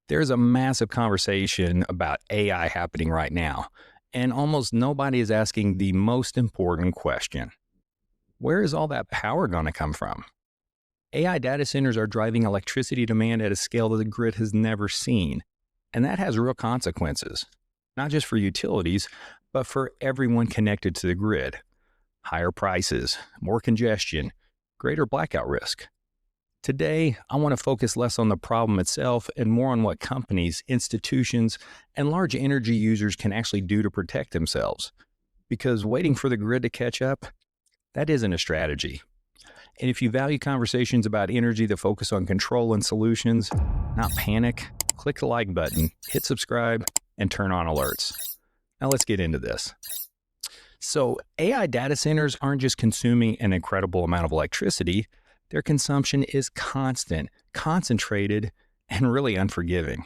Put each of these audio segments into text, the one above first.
There's a massive conversation about AI happening right now, and almost nobody is asking the most important question. Where is all that power going to come from? AI data centers are driving electricity demand at a scale that the grid has never seen, and that has real consequences, not just for utilities, but for everyone connected to the grid. Higher prices, more congestion, greater blackout risk. Today, I want to focus less on the problem itself and more on what companies, institutions, and large energy users can actually do to protect themselves. Because waiting for the grid to catch up, that isn't a strategy. And if you value conversations about energy that focus on control and solutions, not panic, click the like button, hit subscribe, and turn on alerts. Now let's get into this. So AI data centers aren't just consuming an incredible amount of electricity. Their consumption is constant, concentrated, and really unforgiving.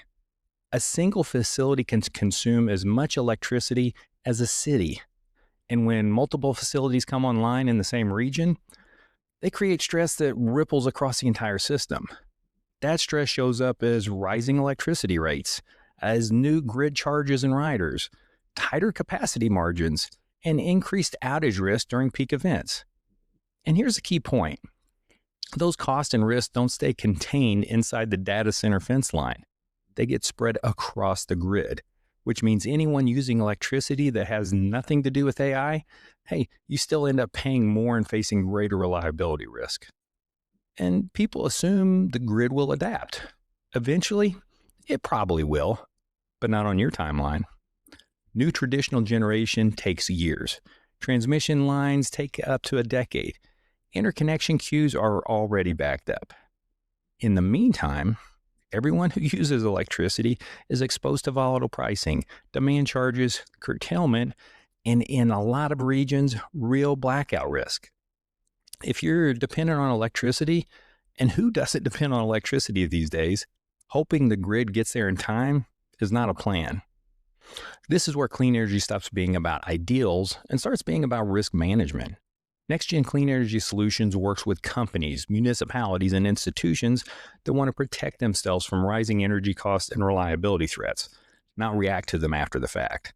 A single facility can consume as much electricity as a city. And when multiple facilities come online in the same region, they create stress that ripples across the entire system. That stress shows up as rising electricity rates, as new grid charges and riders, tighter capacity margins, and increased outage risk during peak events. And here's a key point. Those costs and risks don't stay contained inside the data center fence line. They get spread across the grid, which means anyone using electricity that has nothing to do with AI, hey, you still end up paying more and facing greater reliability risk. And people assume the grid will adapt. Eventually, it probably will, but not on your timeline. New traditional generation takes years. Transmission lines take up to a decade. Interconnection queues are already backed up. In the meantime, everyone who uses electricity is exposed to volatile pricing, demand charges, curtailment, and in a lot of regions, real blackout risk. If you're dependent on electricity, and who doesn't depend on electricity these days, hoping the grid gets there in time is not a plan. This is where clean energy stops being about ideals and starts being about risk management. Next-gen clean energy solutions works with companies, municipalities, and institutions that want to protect themselves from rising energy costs and reliability threats, not react to them after the fact.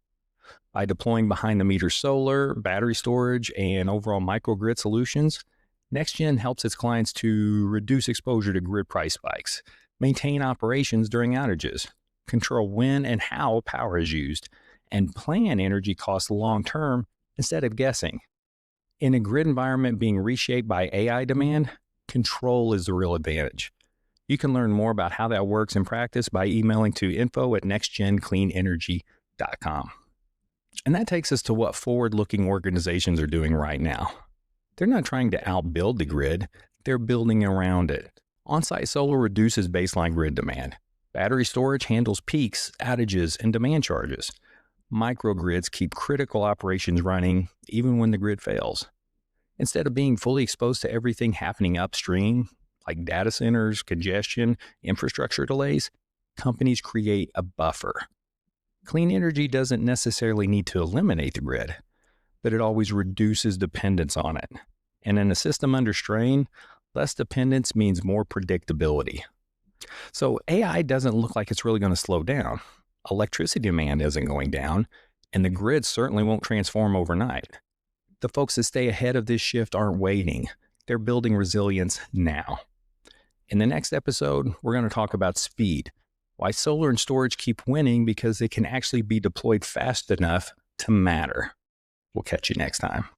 By deploying behind-the-meter solar, battery storage, and overall microgrid solutions, NextGen helps its clients to reduce exposure to grid price spikes, maintain operations during outages, control when and how power is used, and plan energy costs long-term instead of guessing. In a grid environment being reshaped by AI demand, control is the real advantage. You can learn more about how that works in practice by emailing to info@nextgencleanenergy.com. And that takes us to what forward-looking organizations are doing right now. They're not trying to outbuild the grid, they're building around it. On-site solar reduces baseline grid demand. Battery storage handles peaks, outages, and demand charges. Microgrids keep critical operations running even when the grid fails. Instead of being fully exposed to everything happening upstream, like data centers, congestion, infrastructure delays, companies create a buffer. Clean energy doesn't necessarily need to eliminate the grid, but it always reduces dependence on it. And in a system under strain, less dependence means more predictability. So AI doesn't look like it's really going to slow down. Electricity demand isn't going down, and the grid certainly won't transform overnight. The folks that stay ahead of this shift aren't waiting. They're building resilience now. In the next episode, we're going to talk about speed, why solar and storage keep winning because they can actually be deployed fast enough to matter. We'll catch you next time.